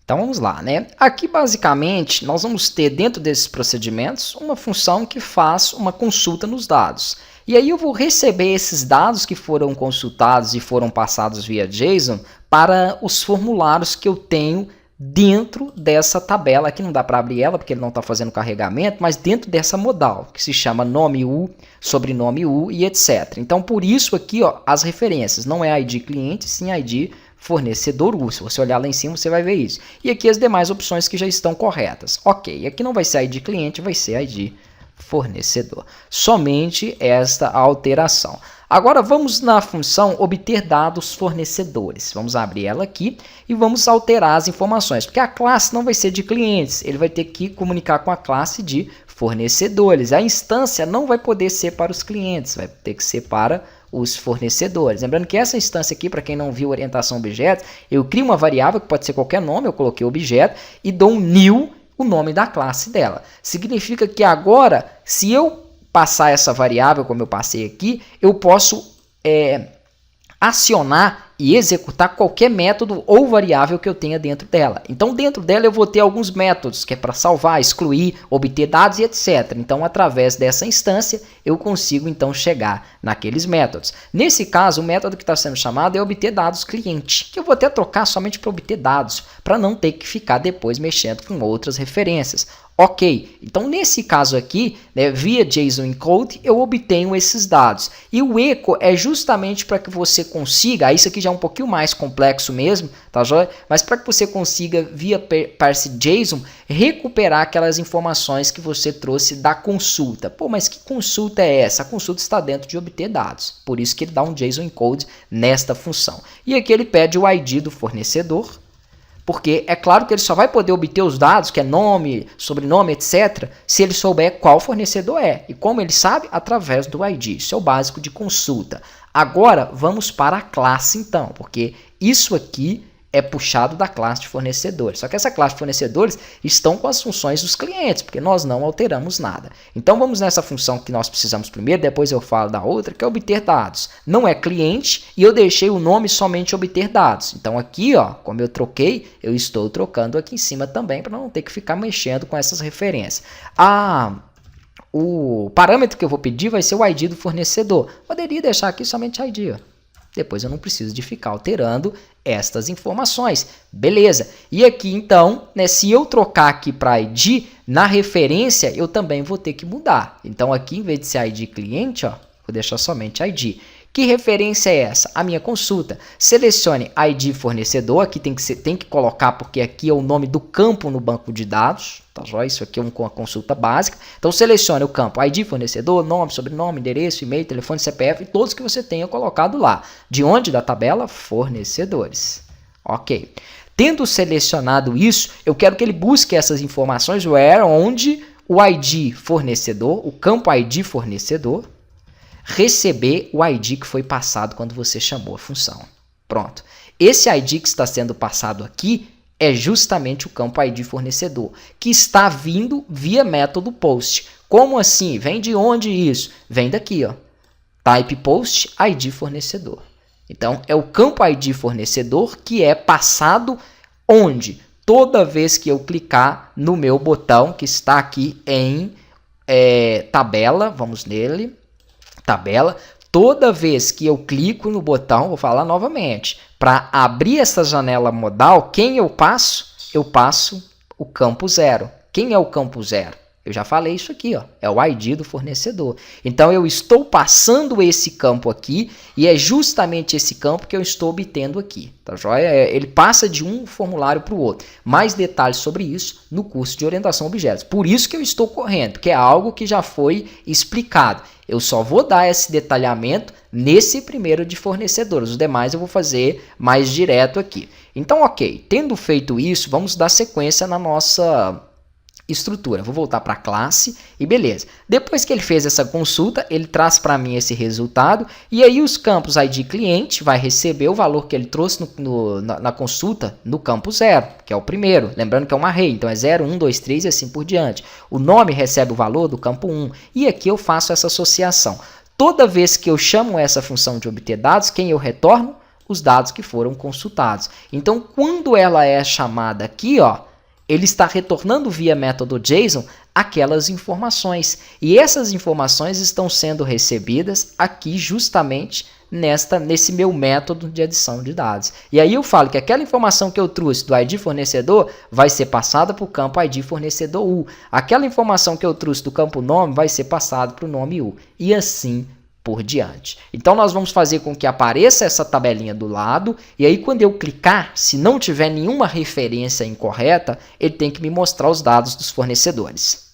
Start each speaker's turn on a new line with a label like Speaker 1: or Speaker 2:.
Speaker 1: Então vamos lá, né? Aqui basicamente nós vamos ter dentro desses procedimentos uma função que faz uma consulta nos dados. E aí eu vou receber esses dados que foram consultados e foram passados via JSON para os formulários que eu tenho dentro dessa tabela. Aqui não dá para abrir ela porque ele não está fazendo carregamento, mas dentro dessa modal, que se chama nome U, sobrenome U e etc. Então por isso aqui, ó, as referências, não é ID cliente, sim ID fornecedor U. Se você olhar lá em cima, você vai ver isso. E aqui as demais opções que já estão corretas. Ok, aqui não vai ser ID cliente, vai ser ID fornecedor. Somente esta alteração. Agora vamos na função obter dados fornecedores. Vamos abrir ela aqui e vamos alterar as informações, porque a classe não vai ser de clientes, ele vai ter que comunicar com a classe de fornecedores. A instância não vai poder ser para os clientes, vai ter que ser para os fornecedores. Lembrando que essa instância aqui, para quem não viu orientação objetos, eu crio uma variável que pode ser qualquer nome, eu coloquei objeto e dou um new, o nome da classe dela. Significa que agora, se eu passar essa variável, como eu passei aqui, eu posso acionar e executar qualquer método ou variável que eu tenha dentro dela. Então, dentro dela eu vou ter alguns métodos, que é para salvar, excluir, obter dados e etc. Então, através dessa instância, eu consigo então chegar naqueles métodos. Nesse caso, o método que está sendo chamado é obter dados cliente, que eu vou até trocar somente para obter dados, para não ter que ficar depois mexendo com outras referências. Ok, então nesse caso aqui, né, via JSON Encode, eu obtenho esses dados. E o echo é justamente para que você consiga, isso aqui já é um pouquinho mais complexo mesmo, tá joia? Mas para que você consiga, via parse JSON, recuperar aquelas informações que você trouxe da consulta. Pô, mas que consulta é essa? A consulta está dentro de obter dados, por isso que ele dá um JSON Encode nesta função. E aqui ele pede o ID do fornecedor, porque é claro que ele só vai poder obter os dados, que é nome, sobrenome, etc., se ele souber qual fornecedor é. E como ele sabe? Através do ID. Isso é o básico de consulta. Agora, vamos para a classe, então, porque isso aqui é puxado da classe de fornecedores. Só que essa classe de fornecedores estão com as funções dos clientes, porque nós não alteramos nada. Então, vamos nessa função que nós precisamos primeiro, depois eu falo da outra, que é obter dados. Não é cliente e eu deixei o nome somente obter dados. Então, aqui, ó, como eu troquei, eu estou trocando aqui em cima também, para não ter que ficar mexendo com essas referências. O parâmetro que eu vou pedir vai ser o ID do fornecedor. Poderia deixar aqui somente ID, ó. Depois eu não preciso de ficar alterando estas informações. Beleza. E aqui então, né, se eu trocar aqui para ID, na referência eu também vou ter que mudar. Então aqui, em vez de ser ID cliente, ó, vou deixar somente ID. Que referência é essa? A minha consulta. Selecione ID fornecedor, aqui tem que colocar porque aqui é o nome do campo no banco de dados, tá joia? Isso aqui é uma consulta básica. Então selecione o campo ID fornecedor, nome, sobrenome, endereço, e-mail, telefone, CPF e todos que você tenha colocado lá. De onde da tabela? Fornecedores. Ok. Tendo selecionado isso, eu quero que ele busque essas informações where, onde o ID fornecedor, o campo ID fornecedor, receber o ID que foi passado quando você chamou a função. Pronto. Esse ID que está sendo passado aqui é justamente o campo ID fornecedor, que está vindo via método post. Como assim? Vem de onde isso? Vem daqui, ó. Type post ID fornecedor. Então, é o campo ID fornecedor que é passado onde? Toda vez que eu clicar no meu botão que está aqui em tabela, vamos nele, tabela, toda vez que eu clico no botão, vou falar novamente, para abrir essa janela modal, quem eu passo? Eu passo o campo 0. Quem é o campo 0? Eu já falei isso aqui, ó, é o ID do fornecedor. Então, eu estou passando esse campo aqui e é justamente esse campo que eu estou obtendo aqui. Tá joia? Ele passa de um formulário para o outro. Mais detalhes sobre isso no curso de orientação a objetos. Por isso que eu estou correndo, que é algo que já foi explicado. Eu só vou dar esse detalhamento nesse primeiro de fornecedores. Os demais eu vou fazer mais direto aqui. Então, ok. Tendo feito isso, vamos dar sequência na nossa estrutura. Vou voltar para a classe e beleza. Depois que ele fez essa consulta, ele traz para mim esse resultado e aí os campos ID cliente vai receber o valor que ele trouxe na consulta no campo 0, que é o primeiro. Lembrando que é um array, então é 0, 1, 2, 3 e assim por diante. O nome recebe o valor do campo 1 e aqui eu faço essa associação. Toda vez que eu chamo essa função de obter dados, quem eu retorno? os dados que foram consultados. Então, quando ela é chamada aqui, ó, ele está retornando via método JSON aquelas informações. E essas informações estão sendo recebidas aqui justamente nesse meu método de adição de dados. E aí eu falo que aquela informação que eu trouxe do ID fornecedor vai ser passada para o campo ID fornecedor U. Aquela informação que eu trouxe do campo nome vai ser passada para o nome U. E assim por diante. Então nós vamos fazer com que apareça essa tabelinha do lado, e aí quando eu clicar, se não tiver nenhuma referência incorreta, ele tem que me mostrar os dados dos fornecedores.